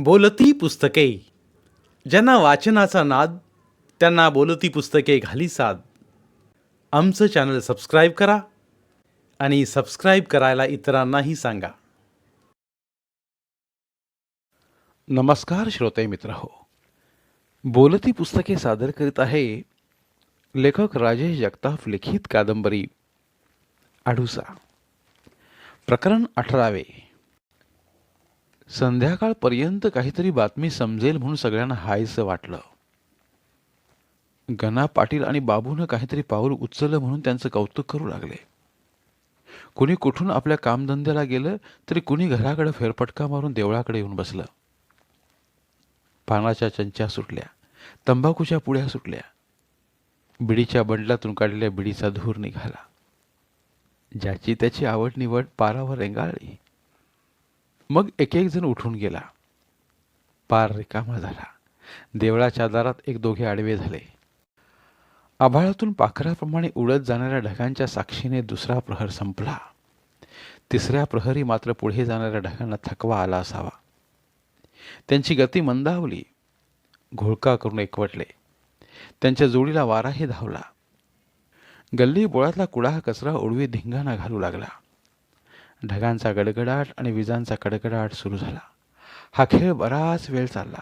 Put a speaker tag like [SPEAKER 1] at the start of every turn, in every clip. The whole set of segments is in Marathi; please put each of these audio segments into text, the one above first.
[SPEAKER 1] बोलती पुस्तके. ज्यांना वाचनाचा नाद, त्यांना बोलती पुस्तके घाली साद. आमचं चॅनल सबस्क्राईब करा आणि सबस्क्राईब करायला इतरांनाही सांगा. नमस्कार श्रोते मित्रहो. बोलती पुस्तके सादर करीत आहे लेखक राजेश जगताप लिखित कादंबरी आडूसा. प्रकरण 18. संध्याकाळपर्यंत काहीतरी बातमी समजेल म्हणून सगळ्यांना हायसं वाटलं. गणा पाटील आणि बाबूनं काहीतरी पाऊल उचललं म्हणून त्यांचं कौतुक करू लागले. कुणी कुठून आपल्या कामधंद्याला गेलं तरी कुणी घराकडे फेरफटका मारून देवळाकडे येऊन बसलं. पानाच्या चंच्या सुटल्या, तंबाखूच्या पुड्या सुटल्या, बिडीच्या बंडलातून काढलेल्या बिडीचा धूर निघाला. ज्याची त्याची आवड निवड पारावर रेंगाळली. मग एक एक जण उठून गेला. पार रिकामा झाला. देवळाच्या दारात एक दोघे आडवे झाले. आभाळातून पाखराप्रमाणे उडत जाणाऱ्या ढगांच्या साक्षीने दुसरा प्रहर संपला. तिसऱ्या प्रहरी मात्र पुढे जाणाऱ्या ढगांना थकवा आला असावा. त्यांची गती मंदावली. घोळका करून एकवटले. त्यांच्या जोडीला वाराही धावला. गल्ली बोळातला कुडा कचरा उडवी धिंगाणा घालू लागला. ढगांचा गडगडाट आणि विजांचा कडकडाट सुरू झाला. हा खेळ बराच वेळ चालला.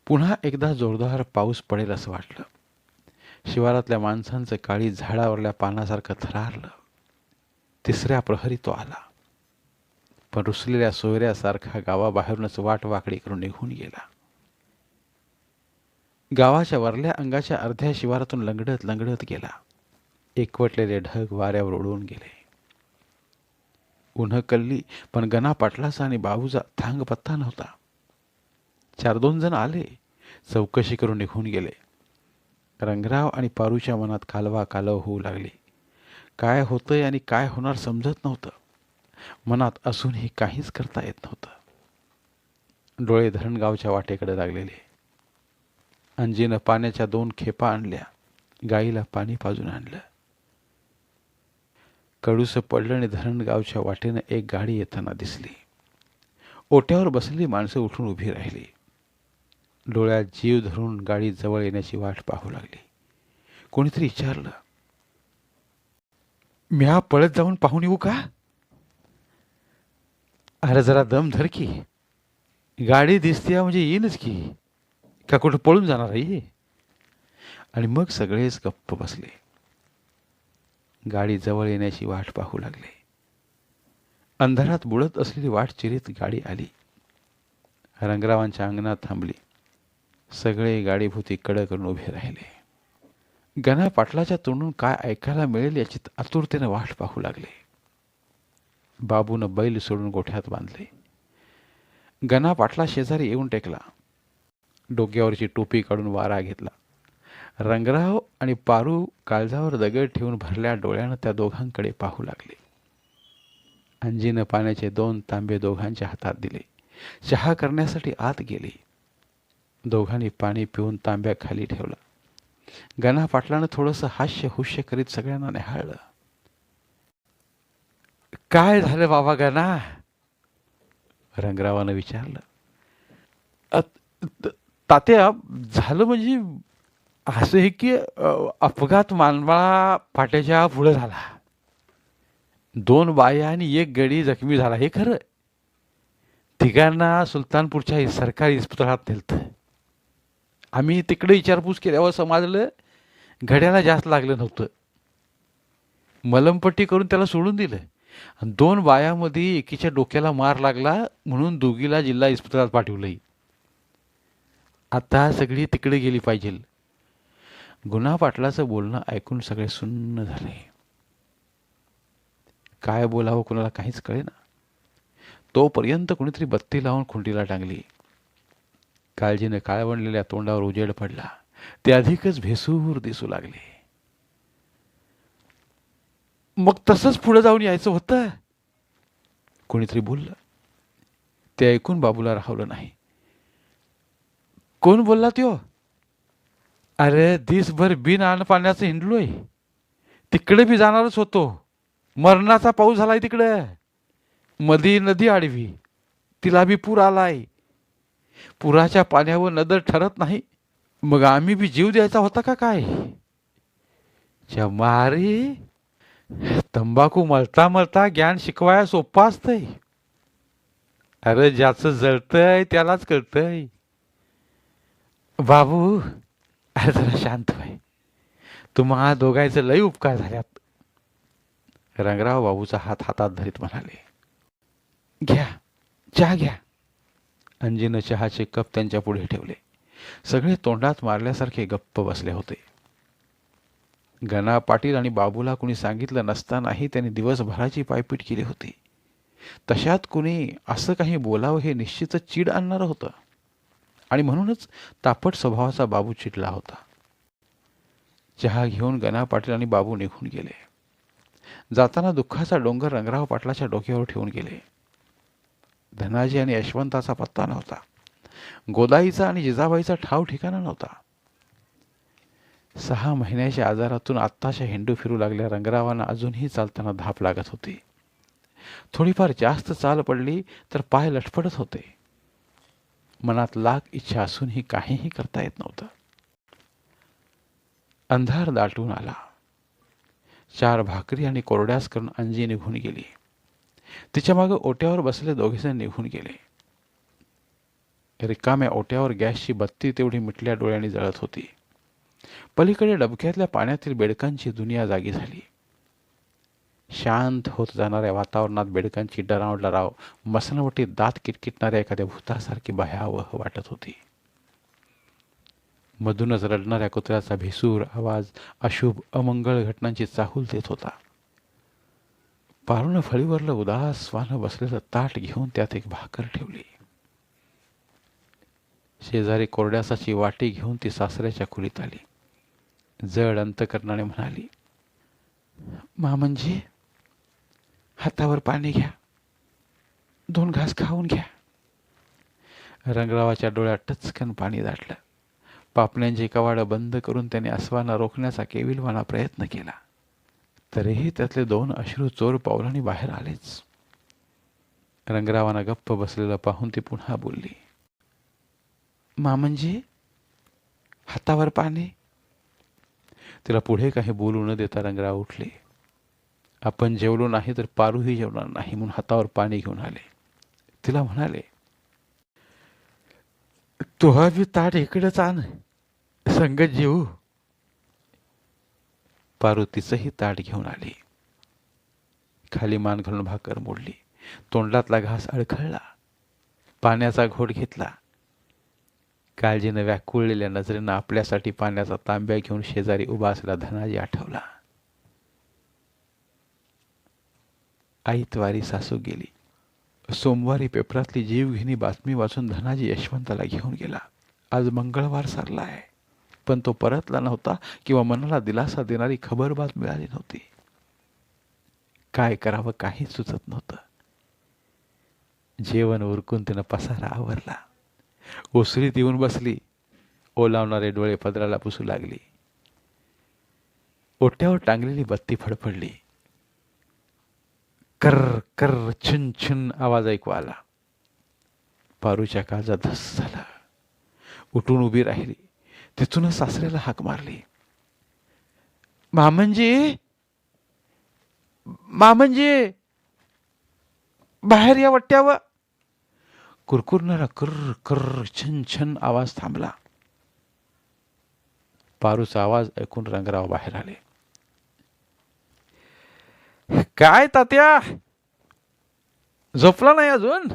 [SPEAKER 1] पुन्हा एकदा जोरदार पाऊस पडेल असं वाटलं. शिवारातल्या माणसांचं काळी झाडावरल्या पानासारखं थरारलं. तिसऱ्या प्रहरी तो आला, पण रुसलेल्या सोयऱ्यासारखा गावाबाहेरूनच वाट वाकडी करून निघून गेला. गावाच्या वरल्या अंगाच्या अर्ध्या शिवारातून लंगडत लंगडत गेला. एकवटलेले ढग वाऱ्यावर उडवून गेले. उन्ह कल्ली, पण गणा पाटलाचा आणि बाबूचा थांग पत्ता नव्हता. 4-2 जण आले, चौकशी करून निघून गेले. रंगराव आणि पारूच्या मनात कालवा कालव होऊ लागली. काय होतंय आणि काय होणार समजत नव्हतं. मनात असूनही काहीच करता येत नव्हतं. डोळे धरणगावच्या वाटेकडे लागलेले. अंजीनं पाण्याच्या 2 खेपा आणल्या. गाईला पाणी पाजून आणलं. कडूसं पडलं आणि धरणगावच्या वाटेनं एक गाडी येताना दिसली. ओट्यावर बसलेली माणसं उठून उभी राहिली. डोळ्यात जीव धरून गाडी जवळ येण्याची वाट पाहू लागली. कोणीतरी विचारलं, म्या पळत जाऊन पाहून येऊ का? अरे जरा दम धर की. गाडी दिसते म्हणजे येईनच की. का कुठं पळून जाणार आहे? आणि मग सगळेच गप्प बसले. गाडी जवळ येण्याची वाट पाहू लागले. अंधारात बुडत असलेली वाट चिरीत गाडी आली. रंगरावांच्या अंगणात थांबली. सगळे गाडीभोवती कडं करून उभे राहिले. गणा पाटलाच्या तोंडून काय ऐकायला मिळेल याची आतुरतेने वाट पाहू लागले. बाबूनं बैल सोडून गोठ्यात बांधले. गणा पाटला शेजारी येऊन टेकला. डोक्यावरची टोपी काढून वारा घेतला. रंगराव आणि पारू काळजावर दगड ठेवून भरल्या डोळ्यानं त्या दोघांकडे पाहू लागले. अंजीनं पाण्याचे 2 तांबे दोघांच्या हातात दिले. चहा करण्यासाठी आत गेली. दोघांनी पाणी पिऊन तांब्या खाली ठेवला. गणा पाटलानं थोडंसं हास्य हुस्य करीत सगळ्यांना निहाळलं. काय झालं बाबा गणा? रंगरावानं विचारलं. तात्या, झालं म्हणजे असं आहे की अपघात मानमाळा फाट्याच्या पुढे झाला. 2 बाया आणि 1 गडी जखमी झाला. हे खरं. तिघांना सुलतानपूरच्या सरकारी इस्पितळात नेलतं. आम्ही तिकडे विचारपूस केल्यावर समजलं घड्याला जास्त लागलं नव्हतं. मलमपट्टी करून त्याला सोडून दिलं. 2 बायामध्ये एकीच्या डोक्याला मार लागला म्हणून दोघीला जिल्हा इस्पितळात पाठवलंय. आता सगळी तिकडे गेली पाहिजे. गुन्हा पाटलाचं बोलणं ऐकून सगळे सुन्न झाले. काय बोलावं कुणाला काहीच कळेना. तोपर्यंत कुणीतरी बत्ती लावून खुंटीला टांगली. काळजीने काळवंडलेल्या तोंडावर उजेड पडला. ते अधिकच भेसूर दिसू लागले. मग तसंच पुढे जाऊन यायचं होतं, कोणीतरी बोललं. ते ऐकून बाबूला राहवलं नाही. कोण बोलला त्यो? अरे दिसभर बिन अन्न पाण्याचं हिंडलोय. तिकडे बी जाणारच होतो. मरणाचा पाऊस झालाय तिकडे. मधी नदी आडवी. तिला बी पूर आलाय. पुराच्या पाण्यावर नजर ठरत नाही. मग आम्ही बी जीव द्यायचा होता का काय? मारी, तंबाखू मळता मळता ज्ञान शिकवाया सोपं असतंय. अरे ज्याचं जळतंय त्यालाच कळतंय. बाबू, अरे जरा शांत व्हाय. तुम्हा दोघांचे लई उपकार झाल्यात. रंगराव बाबूचा हात हातात धरीत म्हणाले. घ्या, चहा घ्या. अंजीनं चहाचे कप त्यांच्या पुढे ठेवले. सगळे तोंडात मारल्यासारखे गप्प बसले होते. गणा पाटील आणि बाबूला कुणी सांगितलं नसतानाही त्यांनी दिवसभराची पायपीट केली होती. तशात कुणी असं काही बोलावं हे निश्चितच चीड आणणारं होतं. आणि म्हणूनच तापट स्वभावाचा बाबू चिडला होता. चहा घेऊन गणा पाटील आणि बाबू निघून गेले. जाताना दुःखाचा डोंगर रंगराव पाटलाच्या डोक्यावर ठेवून गेले. धनाजी आणि यशवंताचा पत्ता नव्हता. गोदाईचा आणि जिजाबाईचा ठाव ठिकाणा नव्हता. 6 महिन्याच्या आजारातून आत्ताच्या हिंडू फिरू लागल्या रंगरावांना अजूनही चालताना धाप लागत होती. थोडीफार जास्त चाल पडली तर पाय लटपटत होते. मनात लाख इच्छा असूनही काहीही करता येत नव्हतं. अंधार दाटून आला. 4 भाकरी आणि कोरड्यास करून अंजी निघून गेली. तिच्या मागे ओट्यावर बसले दोघेजण निघून गेले. रिकाम्या ओट्यावर गॅसची बत्ती तेवढी मिटल्या डोळ्यांनी जळत होती. पलीकडे डबक्यातल्या पाण्यातील बेडकांची दुनिया जागी झाली. शांत होत जाणाऱ्या वातावरणात बेडकांची डराव मसनवटीत दात किटकिटणाऱ्या एखाद्या भूतासारखी भयावह वाटत होती. मधूनच रडणाऱ्या कुत्र्याचा भिसूर आवाज अशुभ अमंगळ घटनांची चाहूल देत होता. पारून फळीवरलं उदासवानं बसलेलं ताट घेऊन त्यात एक भाकर ठेवली. शेजारी कोरड्यासाची वाटी घेऊन ती सासऱ्याच्या खोलीत आली. जड अंतकरणाने म्हणाली, मामंजी, हातावर पाणी घ्या, 2 घास खाऊन घ्या. रंगरावाच्या डोळ्यात टचकन पाणी दाटलं. पापण्यांची कवाडं बंद करून त्याने अस्वाना रोखण्याचा केविलवाना प्रयत्न केला. तरीही त्यातले 2 अश्रू चोर पावलांनी बाहेर आलेच. रंगरावांना गप्प बसलेलं पाहून ती पुन्हा बोलली, मामंजी, हातावर पाणी. तिला पुढे काही बोलू न देता रंगराव उठले. आपण जेवलो नाही तर पारूही जेवणार नाही म्हणून हातावर पाणी घेऊन आले. तिला म्हणाले, तुहा बी ताट इकडेच आण, संगत जेवू. पारू तिचंही ताट घेऊन आली. खाली मान घालून भाकर मोडली. तोंडातला घास अडखळला. पाण्याचा घोट घेतला. काळजीनं व्याकुळलेल्या नजरेनं आपल्यासाठी पाण्याचा तांब्या घेऊन शेजारी उभा असलेला धनाजी आठवला. आईतवारी सासू गेली. सोमवारी पेपरातली जीवघेणी बातमी वाचून धनाजी यशवंताला घेऊन गेला. आज मंगळवार सरलाय, पण तो परतला नव्हता किंवा मनाला दिलासा देणारी खबरबात मिळाली नव्हती. काय करावं काही सुचत नव्हतं. जेवण उरकून तिनं पसारा आवरला. ओसरीत येऊन बसली. ओलावणारे डोळे पदराला पुसू लागली. ओट्यावर टांगलेली बत्ती फडफडली. कर्र कर्र छुन छुन आवाज ऐकू आला. पारूच्या काळजात धस झाला. उठून उभी राहिली. तिथूनच सासऱ्याला हाक मारली, मामंजी, मामंजी, बाहेर या वट्ट्यावर. कुरकुरणारा कर्र कर्र छन छन आवाज थांबला. पारूचा आवाज ऐकून रंगराव बाहेर आले. काय तात्या, झोपला नाही अजून?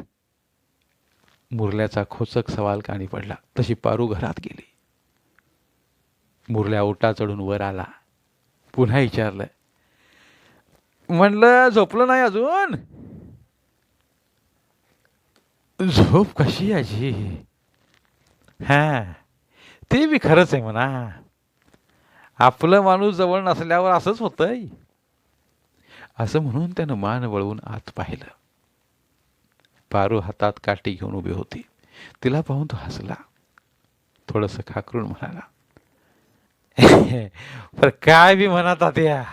[SPEAKER 1] मुरल्याचा खोचक सवाल कानी पडला. तशी पारू घरात गेली. मुरल्या ओटा चढून वर आला. पुन्हा विचारलं, म्हणलं झोपलं नाही अजून? झोप कशी आजी? हा, ते बी खरंच आहे म्हणा. आपलं माणूस जवळ नसल्यावर असंच होतंय. असं म्हणून त्यानं मान वळवून आत पाहिलं. पारू हातात काठी घेऊन उभी होती. तिला पाहून तो हसला. थोडंसं खाकरून म्हणाला, पर काय बी म्हणा तात्या,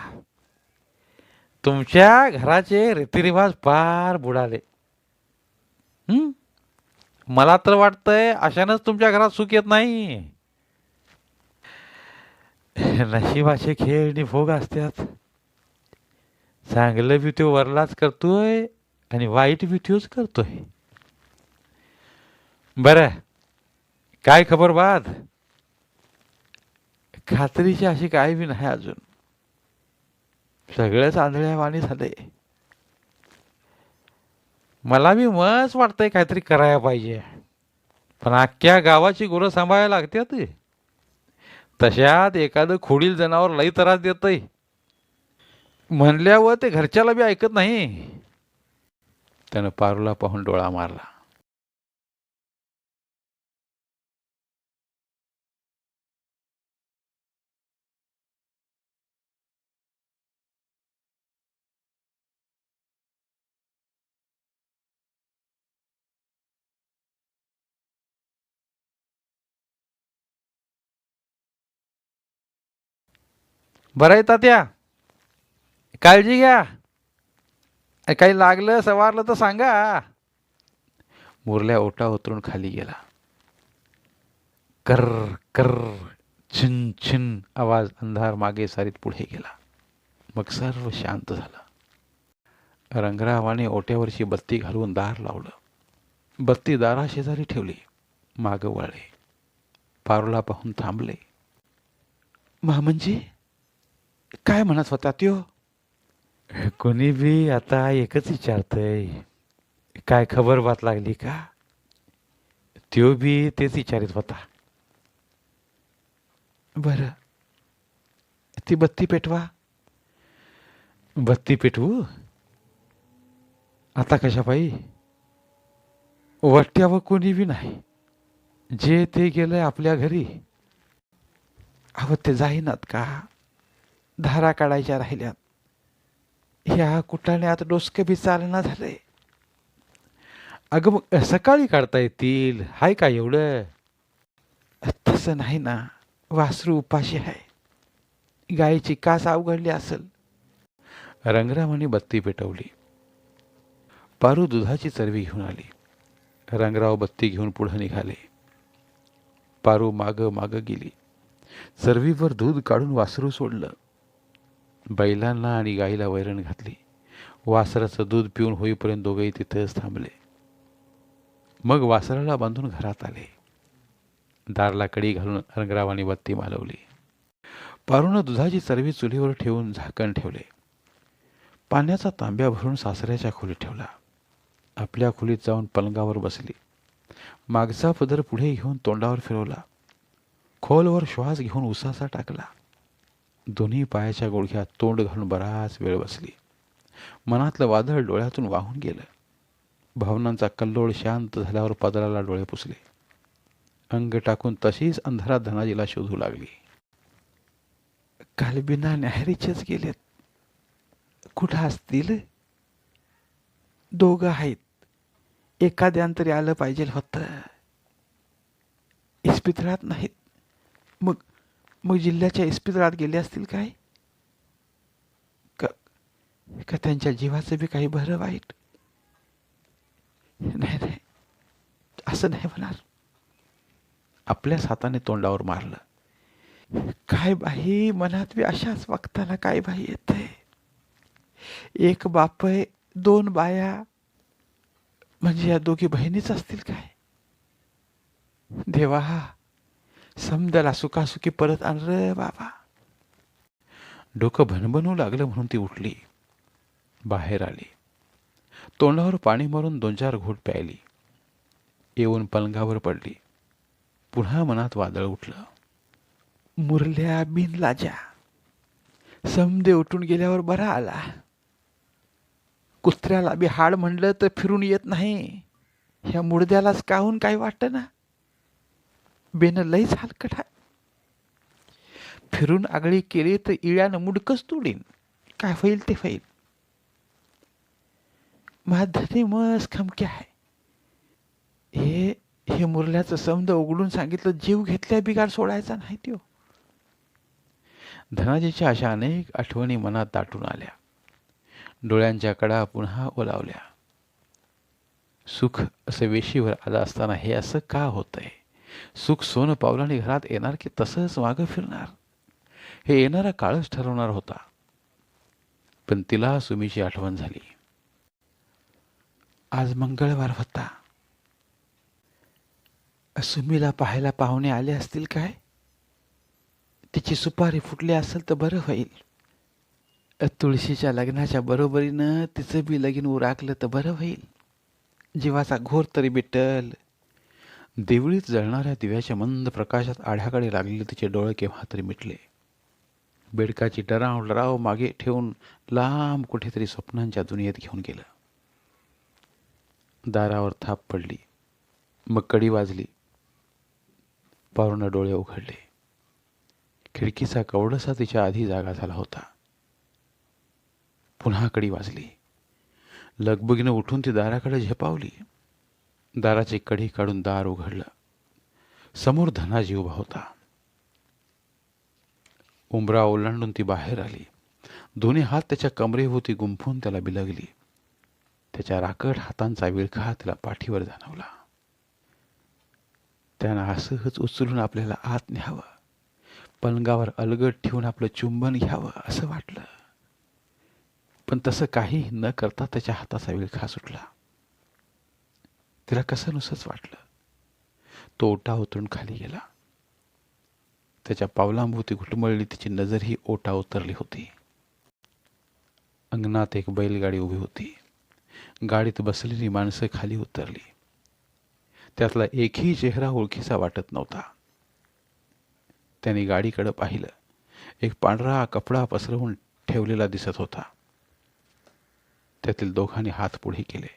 [SPEAKER 1] तुमच्या घराचे रीतिरिवाज पार बुडाले. मला तर वाटतंय अशानंच तुमच्या घरात सुख येत नाही. नशिबाचे खेळ आणि भोग असतात. चांगलं बी तो वरलाच करतोय आणि वाईट बी तोच करतोय. बरं, काय खबर बाद? खात्रीची अशी काय बी नाही अजून. सगळंच आंधळ्यावाणी झालंय. मला बी मस्त वाटतंय काहीतरी करायला पाहिजे, पण अख्ख्या गावाची गुरं सांभाळायला लागतात. तशात एखादं खोडील जनावर लई त्रास देतंय म्हणल्यावर ते घरच्याला बी ऐकत नाही. त्यानं पारूला पाहून डोळा मारला. बरं आहे तात्या, काळजी घ्या. काही लागलं सवारलं तर सांगा. मुरल्या ओटा उतरून खाली गेला. कर कर, छिन छिन आवाज अंधार मागे सारीत पुढे गेला. मग सर्व शांत झालं. रंगरावाने ओट्यावरची बत्ती घालून दार लावलं. बत्ती दाराशेजारी ठेवली. मागं वळले. पारूला पाहून थांबले. मामंजी, काय म्हणत होता त्यो? कोणी बी आता एकच विचारतय, काय खबर बात लागली का? त्यो बी तेच विचारित होता. बरं, ती बत्ती पेटवा. बत्ती पेटवू? आता कशा पायी? वट्ट्यावर कोणी बी नाही. जे ते गेलंय आपल्या घरी. अहो ते जाईनात का? धारा काढायच्या राहिल्यात. ह्या कुटाण्यात डोसकं बी चालना झालंय. अगं मग सकाळी काढता येतील, हाय का एवढं? तसं नाही ना, वासरू उपाशी आहे. गायीची कास अवघडली असेल. रंगरामाने बत्ती पेटवली. पारू दुधाची चरबी घेऊन आली. रंगराव बत्ती घेऊन पुढे निघाले. पारू मागं मागं गेली. चरबीवर दूध काढून वासरू सोडलं. बैलांना आणि गाईला वैरण घातली. वासराचं दूध पिऊन होईपर्यंत दोघेही तिथेच थांबले. मग वासराला बांधून घरात आले. दारला कडी घालून रंगरावाने बत्ती मालवली. पारूनं दुधाची चरबी चुलीवर ठेवून झाकण ठेवले. पाण्याचा तांब्या भरून सासऱ्याच्या खोलीत ठेवला. आपल्या खोलीत जाऊन पलंगावर बसली. मागचा पदर पुढे घेऊन तोंडावर फिरवला. खोलवर श्वास घेऊन उसासा टाकला. दोन्ही पायाच्या गुडघ्यात तोंड घालून बराच वेळ बसली. मनातलं वादळ डोळ्यातून वाहून गेलं. भावनांचा कल्लोळ शांत झाल्यावर पदराला डोळे पुसले. अंग टाकून तशीच अंधारात धनाजीला शोधू लागली. काल बिना न्याहारीचेच गेलेत. कुठं असतील? दोघं आहेत. एखाद्यान आलं पाहिजे होतं. इस्पितळात नाहीत. मग मग जिल्ह्याच्या इस्पितळात गेले असतील काय? का का त्यांच्या जीवाचं बी काही बरं वाईट? नाही नाही, असं नाही होणार. आपल्याच हाताने तोंडावर मारलं. काय बाई, मनात बी अशाच वक्ताला काय बाई येतंय. एक बाप आहे, दोन बाया, म्हणजे या दोघी बहिणीच असतील काय? देवा, समद्याला सुखासुखी परत आण रे बाबा. डोकं भणभणू लागलं म्हणून ती उठली. बाहेर आली. तोंडावर पाणी मारून 2-4 घोट प्यायली. येऊन पलंगावर पडली. पुन्हा मनात वादळ उठलं. मुरल्या बिन लाजा, समदे उठून गेल्यावर बरा आला. कुत्र्याला बी हाड म्हणलं तर फिरून येत नाही. ह्या मुडद्यालाच काहून काही वाटत ना. बेन लईच हलकट आहे. फिरून आगळी केली तर इळ्यानं मुडकच तोडीन. काय होईल ते होईल. माझी मस खमकी आहे. हे हे मुरल्याचं समद उघडून सांगितलं, जीव घेतल्या बिगार सोडायचा नाही त्यो. धनाजीच्या अशा अनेक आठवणी मनात दाटून आल्या. डोळ्यांच्या कडा पुन्हा ओलावल्या. सुख असे वेशीवर आलं असताना हे असं का होतंय? सुख सोनं पावलाने घरात येणार की तसंच मागं फिरणार? हे येणारा काळच ठरवणार होता. पण तिला सुमीची आठवण झाली. आज मंगळवार होता. सुमीला पाहायला पाहुणे आले असतील काय? तिची सुपारी फुटली असेल तर बरं होईल. तुळशीच्या लग्नाच्या बरोबरीनं तिचं बी लगीन उराकलं तर बरं होईल. जीवाचा घोर तरी मिटल. देवळीत जळणाऱ्या दिव्याच्या मंद प्रकाशात आढ्याकडे लागलेले तिचे डोळे केव्हा तरी मिटले. बेडकाची डराव मागे ठेवून लांब कुठेतरी स्वप्नांच्या दुनियेत घेऊन गेलं. दारावर थाप पडली. मग कडी वाजली. पारूनं डोळे उघडले. खिडकीचा कवडसा तिच्या आधी जागा झाला होता. पुन्हा कडी वाजली. लगबगीनं उठून ती दाराकडे झेपावली. दाराची कडी काढून दार उघडलं. समोर धनाजी उभा होता. उंबरा ओलांडून ती बाहेर आली. दोन्ही हात त्याच्या कमरेभोवती गुंफून त्याला बिलगली. त्याच्या राकट हातांचा विळखा त्याला पाठीवर जाणवला. त्यानं असंच उचलून आपल्याला आत न्यावं, पलंगावर अलगद ठेवून आपलं चुंबन घ्यावं असं वाटलं. पण तसं काही न करता त्याच्या हाताचा विळखा सुटला. तिला कसं नुसंच वाटलं. तो ओटा उतरून खाली गेला. त्याच्या पावलांभोवती घुटमळली तिची नजरही ओटा उतरली होती. अंगणात एक बैलगाडी उभी होती. गाडीत बसलेली माणसं खाली उतरली. त्यातला एकही चेहरा ओळखीचा वाटत नव्हता. त्याने गाडीकडे पाहिलं. एक पांढरा कपडा पसरवून ठेवलेला दिसत होता. त्यातील दोघांनी हात पुढे केले.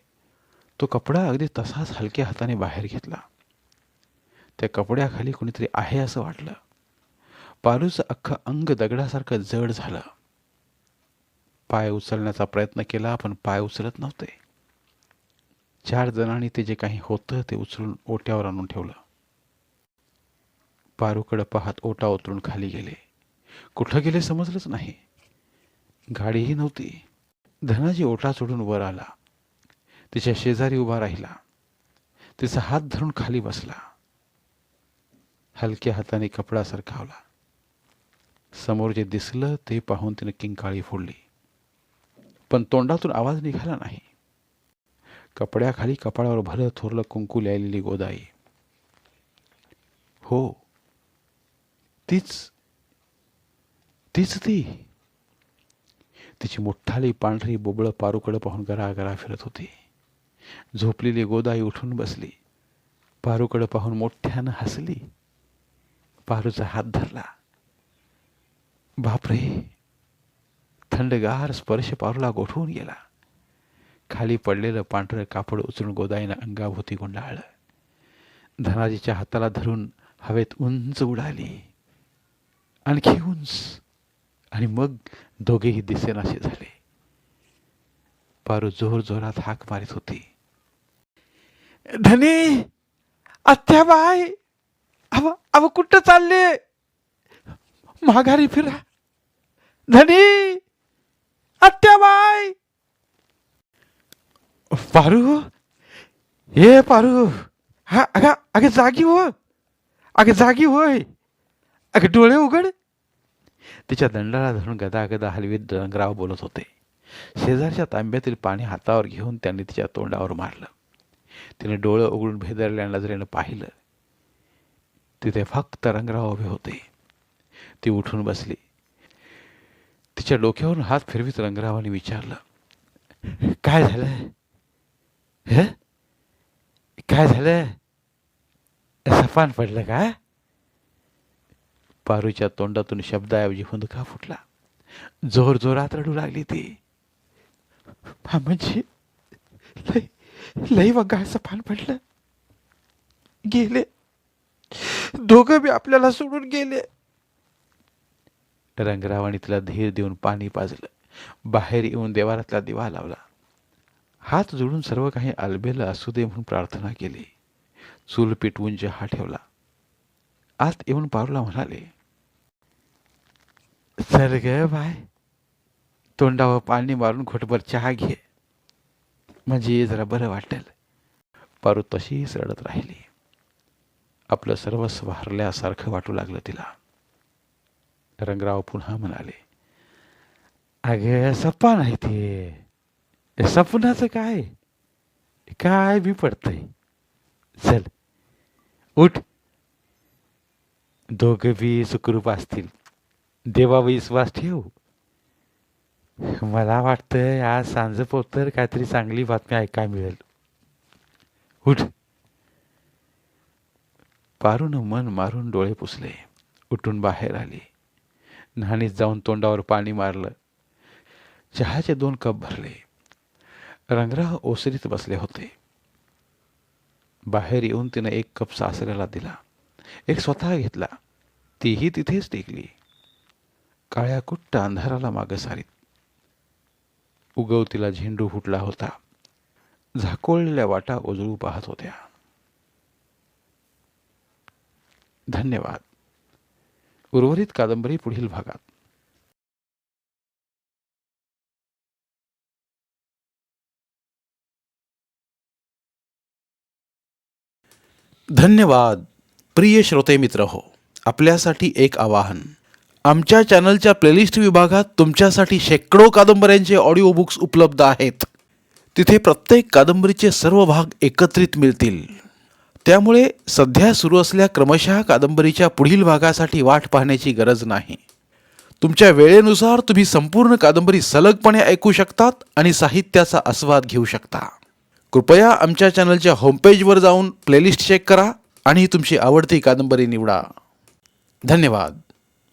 [SPEAKER 1] तो कपडा अगदी तसाच हलक्या हाताने बाहेर घेतला. त्या कपड्याखाली कोणीतरी आहे असं वाटलं. पारूचं अख्खं अंग दगडासारखं जड झालं. पाय उचलण्याचा प्रयत्न केला पण पाय उचलत नव्हते. 4 जणांनी ते जे काही होतं ते उचलून ओट्यावर आणून ठेवलं. पारूकडे पाहत ओटा उतरून खाली गेले. कुठं गेले समजलंच नाही. गाडीही नव्हती. धनाजी ओटा सोडून वर आला. तिच्या शेजारी उभा राहिला. तिचा हात धरून खाली बसला. हलक्या हाताने कपडा सरकावला. समोर जे दिसलं ते पाहून तिने किंकाळी फोडली. पण तोंडातून आवाज निघाला नाही. कपड्याखाली कपाळावर भलं थोरलं कुंकू लिहिलेली गोदाई. हो, तीच तीच ती. तिची मोठाली पांढरी बोबळं पारूकडे पाहून गरागरा फिरत होती. झोपलेली गोदाई उठून बसली. पारूकडे पाहून मोठ्यानं हसली. पारूचा हात धरला. बापरे! थंडगार स्पर्श पारूला गोठवून गेला. खाली पडलेलं पांढरं कापड उचलून गोदाईनं अंगाभोवती गुंडाळलं. धनाजीच्या हाताला धरून हवेत उंच उडाली. आणखी उंच. आणि मग दोघेही दिसेनासे झाले. पारू जोर जोरात हाक मारित होती. धनी, आत्याबाई, अव कुठं चालले? माघारी फिरा. धनी, आत्याबाई. पारू, हे पारू, हा अगं जागी हो. अगं जागी होय. अगं डोळे उघड. तिच्या दंडाला धरून गदागदा हलवीत रंगराव बोलत होते. शेजारच्या तांब्यातील पाणी हातावर घेऊन त्यांनी तिच्या तोंडावर मारलं. तिने डोळं उघडून भेदरल्या नजरेनं पाहिलं. तिथे फक्त रंगराव उभे होते. ती उठून बसली. तिच्या डोक्यावरून हात फिरवीत रंगरावाने विचारलं, काय झालं? काय झालं? सपान पडलं का? पारूच्या तोंडातून शब्दाऐवजी हुंदका फुटला. जोर जोरात रडू लागली ती. म्हणजे लई वगाळ सपान पडलं. गेले दोघं बी आपल्याला सोडून गेले. रंगरावाने तिला धीर देऊन पाणी पाजलं. बाहेर येऊन देवारातला दिवा लावला. हात जोडून सर्व काही अलबेल असू दे म्हणून प्रार्थना केली. चूल पेटवून चहा ठेवला. आत येऊन पारूला म्हणाले, चल ग बाय, तोंडावर पाणी मारून घोटभर चहा घे, म्हणजे जरा बरं वाटेल. पारू तशीच रडत राहिली. आपलं सर्वस्व हरल्यासारखं वाटू लागलं तिला. रंगराव पुन्हा म्हणाले, अगे सप्पा नाही ते, सपनाचं काय काय बी पडतंय. चल उठ, दोघं बी सुखरूप असतील, देवा विश्वास ठेव. मला वाटतं आज सांजपोतर काहीतरी चांगली बातमी ऐकायला मिळेल. उठ. पारून मन मारून डोळे पुसले, उठून बाहेर आली. न्हाणीत जाऊन तोंडावर पाणी मारलं. चहाचे 2 कप भरले. रंगराव ओसरीत बसले होते. बाहेर येऊन तिनं 1 कप सासऱ्याला दिला, 1 स्वतः घेतला. तीही तिथेच टेकली. काळ्या कुट्ट अंधाराला मागं सारीत. उगवतीला झेंडू फुटला होता. झाकोळलेल्या वाटा उजळू पाहत होत्या. धन्यवाद. उर्वरित कादंबरी पुढील भागात. धन्यवाद. प्रिय श्रोते मित्र हो, आपल्यासाठी एक आवाहन. आमच्या चॅनलच्या प्लेलिस्ट विभागात तुमच्यासाठी शेकडो कादंबऱ्यांचे ऑडिओ बुक्स उपलब्ध आहेत. तिथे प्रत्येक कादंबरीचे सर्व भाग एकत्रित मिळतील. त्यामुळे सध्या सुरू असलेल्या क्रमशः कादंबरीच्या पुढील भागासाठी वाट पाहण्याची गरज नाही. तुमच्या वेळेनुसार तुम्ही संपूर्ण कादंबरी सलगपणे ऐकू शकतात आणि साहित्याचा आस्वाद घेऊ शकता. कृपया आमच्या चॅनलच्या होमपेजवर जाऊन प्लेलिस्ट चेक करा आणि तुमची आवडती कादंबरी निवडा. धन्यवाद.